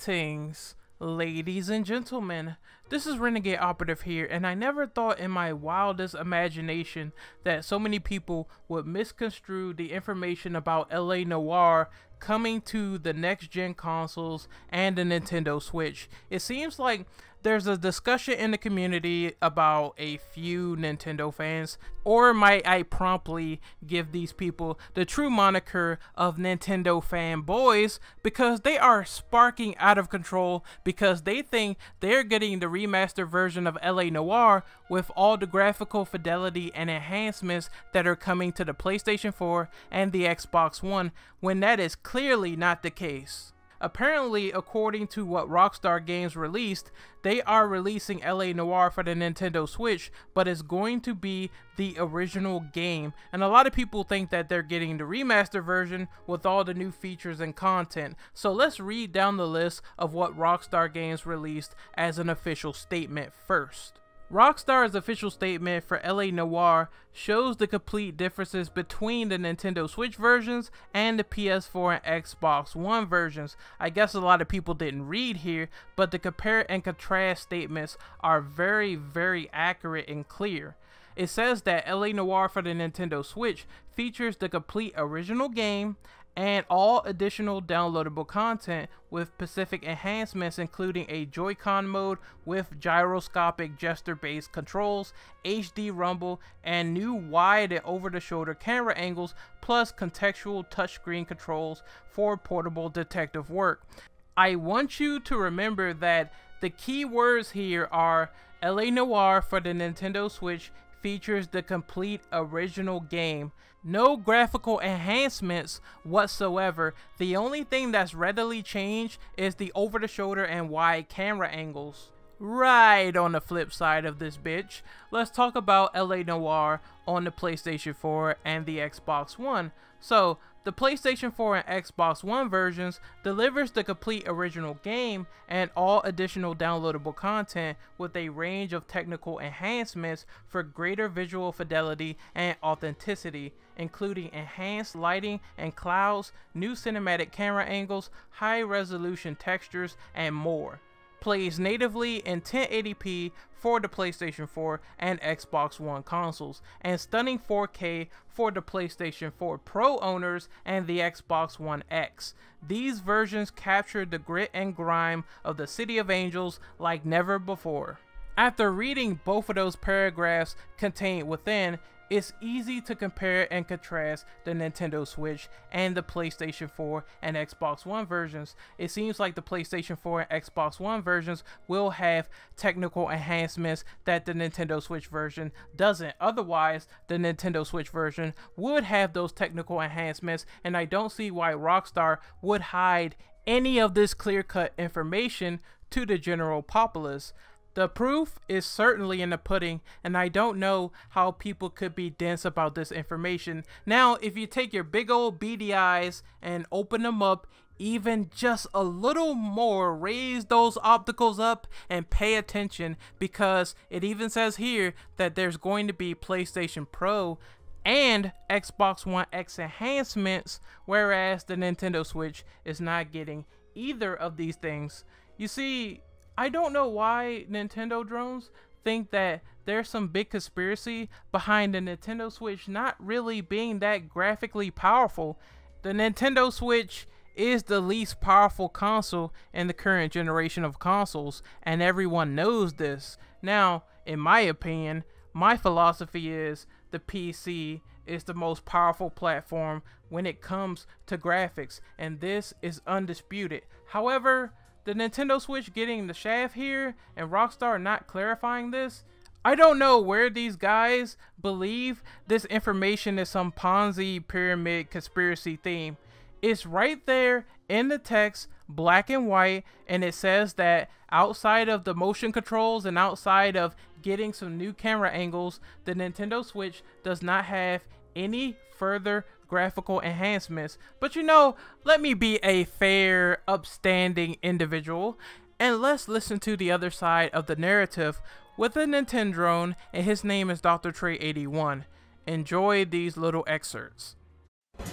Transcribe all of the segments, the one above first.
Greetings, ladies and gentlemen. This is Renegade Operative here, and I never thought in my wildest imagination that so many people would misconstrue the information about LA Noire coming to the next-gen consoles and the Nintendo Switch. It seems like there's a discussion in the community about a few Nintendo fans, or might I promptly give these people the true moniker of Nintendo fanboys, because they are sparking out of control because they think they're getting the remastered version of LA Noire with all the graphical fidelity and enhancements that are coming to the PlayStation 4 and the Xbox One, when that is clearly not the case. Apparently, according to what Rockstar Games released, they are releasing LA Noire for the Nintendo Switch, but it's going to be the original game. And a lot of people think that they're getting the remaster version with all the new features and content. So let's read down the list of what Rockstar Games released as an official statement first. Rockstar's official statement for LA Noire shows the complete differences between the Nintendo Switch versions and the PS4 and Xbox One versions. I guess a lot of people didn't read here, but the compare and contrast statements are very accurate and clear. It says that LA Noire for the Nintendo Switch features the complete original game and all additional downloadable content with specific enhancements, including a Joy-Con mode with gyroscopic gesture-based controls, HD rumble, and new wide and over-the-shoulder camera angles, plus contextual touchscreen controls for portable detective work. I want you to remember that the key words here are LA Noire for the Nintendo Switch features the complete original game. No graphical enhancements whatsoever. The only thing that's readily changed is the over-the-shoulder and wide camera angles. Right on the flip side of this bitch, let's talk about LA Noire on the PlayStation 4 and the Xbox One. So, the PlayStation 4 and Xbox One versions delivers the complete original game and all additional downloadable content with a range of technical enhancements for greater visual fidelity and authenticity, including enhanced lighting and clouds, new cinematic camera angles, high-resolution textures, and more. Plays natively in 1080p for the PlayStation 4 and Xbox One consoles, and stunning 4K for the PlayStation 4 Pro owners and the Xbox One X. These versions capture the grit and grime of the City of Angels like never before. After reading both of those paragraphs contained within, it's easy to compare and contrast the Nintendo Switch and the PlayStation 4 and Xbox One versions. It seems like the PlayStation 4 and Xbox One versions will have technical enhancements that the Nintendo Switch version doesn't. Otherwise, the Nintendo Switch version would have those technical enhancements, and I don't see why Rockstar would hide any of this clear-cut information to the general populace. The proof is certainly in the pudding, and I don't know how people could be dense about this information. Now, if you take your big old beady eyes and open them up even just a little more, raise those opticals up and pay attention, because it even says here that there's going to be PlayStation Pro and Xbox One X enhancements, whereas the Nintendo Switch is not getting either of these things. You see, I don't know why Nintendo drones think that there's some big conspiracy behind the Nintendo Switch not really being that graphically powerful. The Nintendo Switch is the least powerful console in the current generation of consoles, and everyone knows this. Now, in my opinion, my philosophy is the PC is the most powerful platform when it comes to graphics, and this is undisputed. However, the Nintendo Switch getting the shaft here and Rockstar not clarifying this, I don't know where these guys believe this information is some Ponzi pyramid conspiracy theme. It's right there in the text, black and white, and it says that outside of the motion controls and outside of getting some new camera angles, the Nintendo Switch does not have any further graphical enhancements. But you know, let me be a fair, upstanding individual, and let's listen to the other side of the narrative with a Nintendrone, and his name is Dr. Trey 81. Enjoy these little excerpts.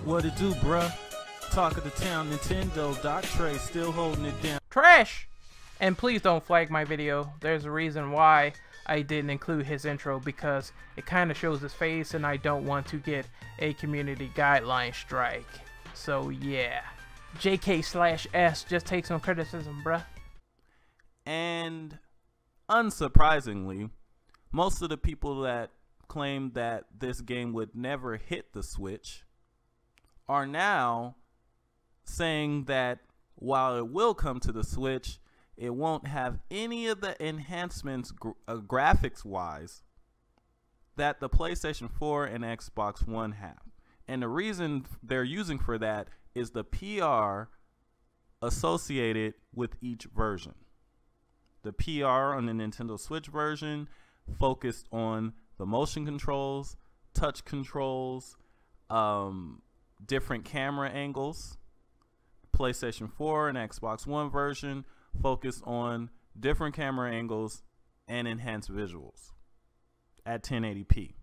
What it do, bruh? Talk of the town, Nintendo, Doc Trey still holding it down. Trash! And please don't flag my video. There's a reason why I didn't include his intro, because it kind of shows his face and I don't want to get a community guideline strike. So yeah. JK/S, just take some criticism, bruh. And unsurprisingly, most of the people that claimed that this game would never hit the Switch are now saying that while it will come to the Switch, it won't have any of the enhancements graphics wise that the PlayStation 4 and Xbox One have. And the reason they're using for that is the PR associated with each version. The PR on the Nintendo Switch version focused on the motion controls, touch controls, different camera angles. PlayStation 4 and Xbox One version focused on different camera angles and enhanced visuals at 1080p.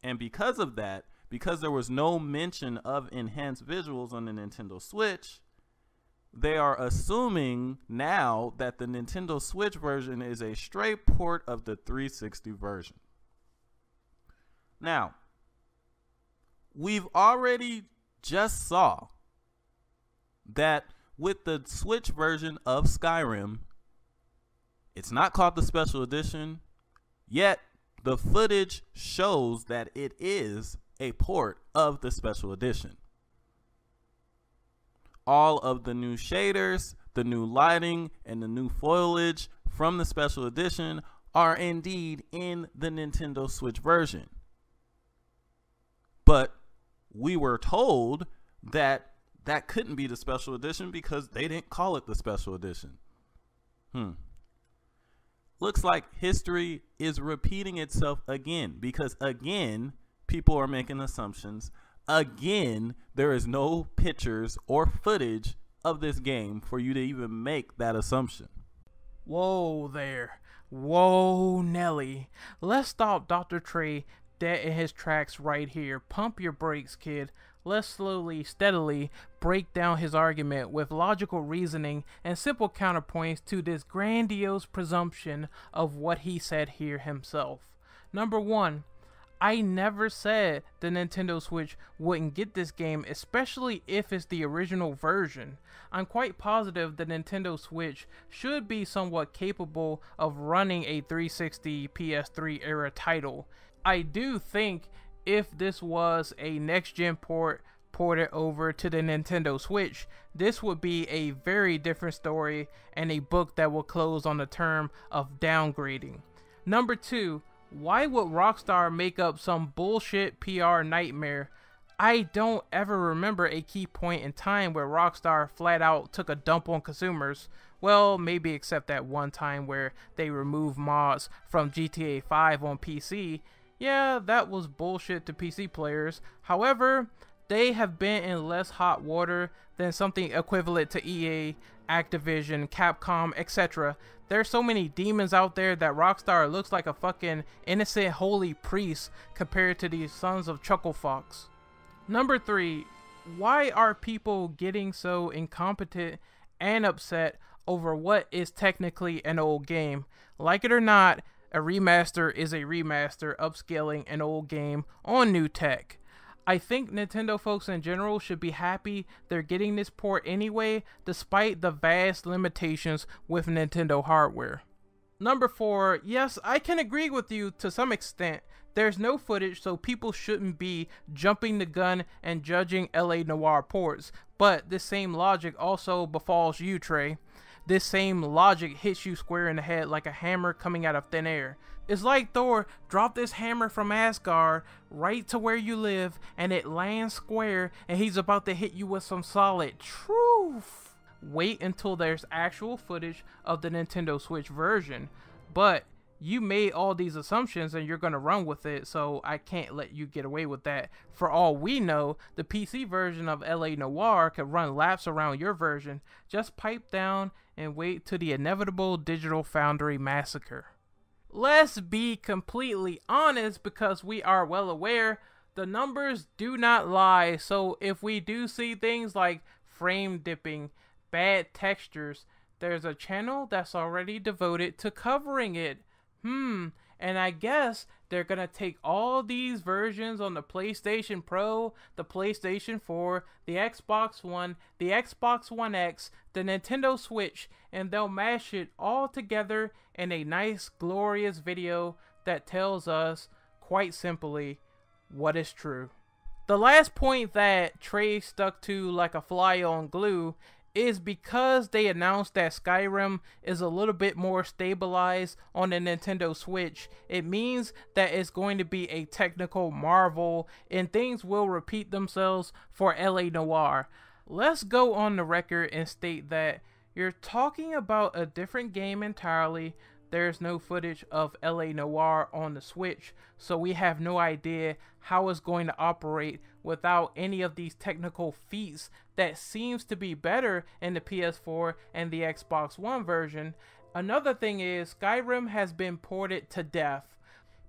And because of that, because there was no mention of enhanced visuals on the Nintendo Switch, they are assuming now that the Nintendo Switch version is a straight port of the 360 version. Now, we've already just saw that with the Switch version of Skyrim, it's not called the Special Edition, yet the footage shows that it is a port of the Special Edition. All of the new shaders, the new lighting, and the new foliage from the Special Edition are indeed in the Nintendo Switch version. But we were told that that couldn't be the Special Edition because they didn't call it the Special Edition. Looks like history is repeating itself again, because again, people are making assumptions. Again, there is no pictures or footage of this game for you to even make that assumption. Whoa there. Whoa, Nelly. Let's stop Dr. Trey dead in his tracks right here. Pump your brakes, kid. Let's slowly, steadily break down his argument with logical reasoning and simple counterpoints to this grandiose presumption of what he said here himself. Number one, I never said the Nintendo Switch wouldn't get this game, especially if it's the original version. I'm quite positive the Nintendo Switch should be somewhat capable of running a 360 PS3 era title. I do think if this was a next-gen ported over to the Nintendo Switch, this would be a very different story and a book that will close on the term of downgrading. Number two, why would Rockstar make up some bullshit PR nightmare? I don't ever remember a key point in time where Rockstar flat out took a dump on consumers. Well, maybe except that one time where they removed mods from GTA 5 on PC. Yeah, that was bullshit to PC players. However, they have been in less hot water than something equivalent to EA, Activision, Capcom, etc. There's so many demons out there that Rockstar looks like a fucking innocent holy priest compared to these sons of Chuckle Fox. Number three, why are people getting so incompetent and upset over what is technically an old game? Like it or not, a remaster is a remaster, upscaling an old game on new tech. I think Nintendo folks in general should be happy they're getting this port anyway, despite the vast limitations with Nintendo hardware. Number four, yes, I can agree with you to some extent. There's no footage, so people shouldn't be jumping the gun and judging LA Noire ports. But this same logic also befalls you, Trey. This same logic hits you square in the head like a hammer coming out of thin air. It's like Thor dropped this hammer from Asgard right to where you live, and it lands square, and he's about to hit you with some solid truth. Wait until there's actual footage of the Nintendo Switch version. But you made all these assumptions and you're gonna run with it, so I can't let you get away with that. For all we know, the PC version of LA Noire could run laps around your version. Just pipe down and wait till the inevitable Digital Foundry massacre. Let's be completely honest, because we are well aware the numbers do not lie. So if we do see things like frame dipping, bad textures, There's a channel that's already devoted to covering it. And I guess they're gonna take all these versions on the PlayStation Pro, the PlayStation 4, the Xbox One, the Xbox One X, the Nintendo Switch, and they'll mash it all together in a nice, glorious video that tells us, quite simply, what is true. The last point that Trey stuck to like a fly on glue is because they announced that Skyrim is a little bit more stabilized on the Nintendo Switch. It means that it's going to be a technical marvel and things will repeat themselves for LA Noire. Let's go on the record and state that you're talking about a different game entirely. There's no footage of LA Noire on the Switch, so we have no idea how it's going to operate without any of these technical feats that seems to be better in the PS4 and the Xbox One version. Another thing is Skyrim has been ported to death.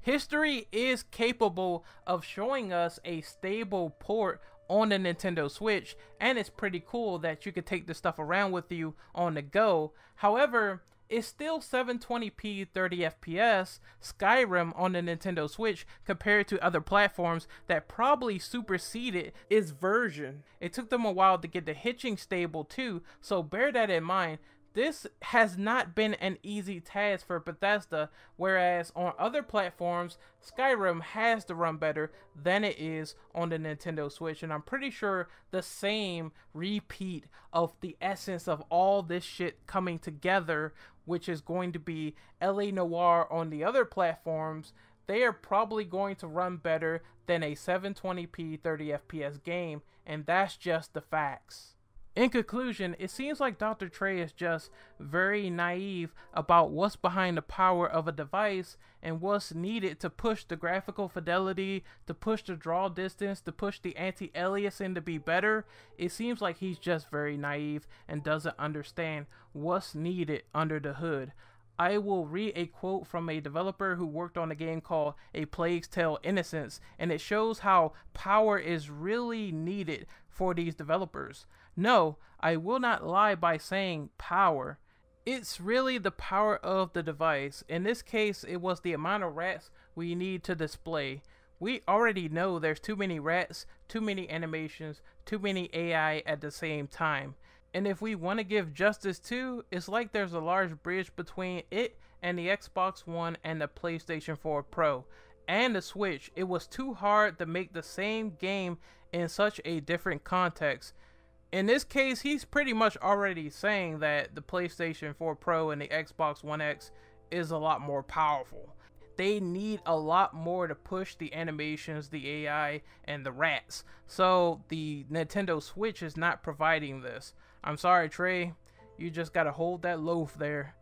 History is capable of showing us a stable port on the Nintendo Switch, and it's pretty cool that you could take this stuff around with you on the go. However, it's still 720p 30 FPS Skyrim on the Nintendo Switch compared to other platforms that probably superseded its version. It took them a while to get the hitching stable too, so bear that in mind. This has not been an easy task for Bethesda, whereas on other platforms, Skyrim has to run better than it is on the Nintendo Switch, and I'm pretty sure the same repeat of the essence of all this shit coming together, which is going to be LA Noire on the other platforms. They are probably going to run better than a 720p 30 FPS game, and that's just the facts. In conclusion, it seems like Dr. Trey is just very naive about what's behind the power of a device and what's needed to push the graphical fidelity, to push the draw distance, to push the anti-aliasing to be better. It seems like he's just very naive and doesn't understand what's needed under the hood. I will read a quote from a developer who worked on a game called A Plague's Tale: Innocence, and it shows how power is really needed for these developers. No, I will not lie by saying power. It's really the power of the device. In this case, it was the amount of rats we need to display. We already know there's too many rats, too many animations, too many AI at the same time. And if we want to give justice to, it's like there's a large bridge between it and the Xbox One and the PlayStation 4 Pro and the Switch. It was too hard to make the same game in such a different context. In this case, he's pretty much already saying that the PlayStation 4 Pro and the Xbox One X is a lot more powerful. They need a lot more to push the animations, the AI, and the rats. So the Nintendo Switch is not providing this. I'm sorry, Trey. You just gotta hold that loaf there.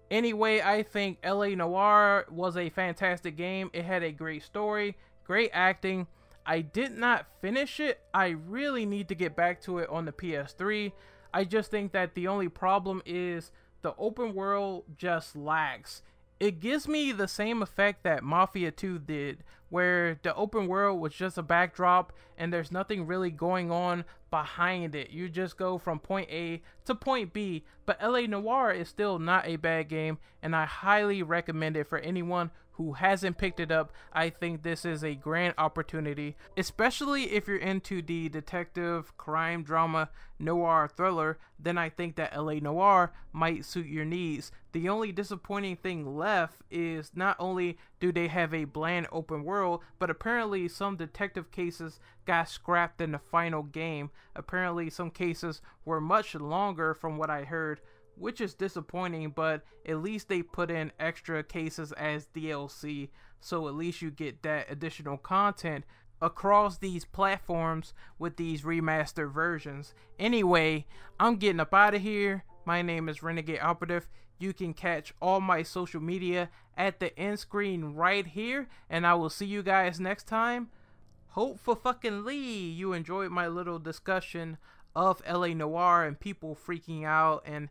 Anyway, I think LA Noire was a fantastic game. It had a great story, great acting. I did not finish it. I really need to get back to it on the PS3. I just think that the only problem is the open world just lacks. It gives me the same effect that Mafia 2 did, where the open world was just a backdrop and there's nothing really going on behind it. You just go from point A to point B, but LA Noire is still not a bad game, and I highly recommend it for anyone who hasn't picked it up. I think this is a grand opportunity, especially if you're into the detective, crime, drama, noir thriller. Then I think that LA Noire might suit your needs. The only disappointing thing left is not only do they have a bland open world, but apparently some detective cases got scrapped in the final game. Apparently some cases were much longer from what I heard, which is disappointing, but at least they put in extra cases as DLC, so at least you get that additional content across these platforms with these remastered versions. Anyway, I'm getting up out of here. My name is Renegade Operative. You can catch all my social media at the end screen right here, and I will see you guys next time. Hopefully you enjoyed my little discussion of LA Noire and people freaking out and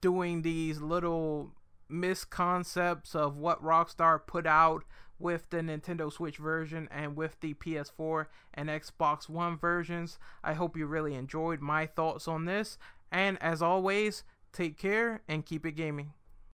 doing these little misconcepts of what Rockstar put out with the Nintendo Switch version and with the PS4 and Xbox One versions. I hope you really enjoyed my thoughts on this, and as always, Take care and keep it gaming.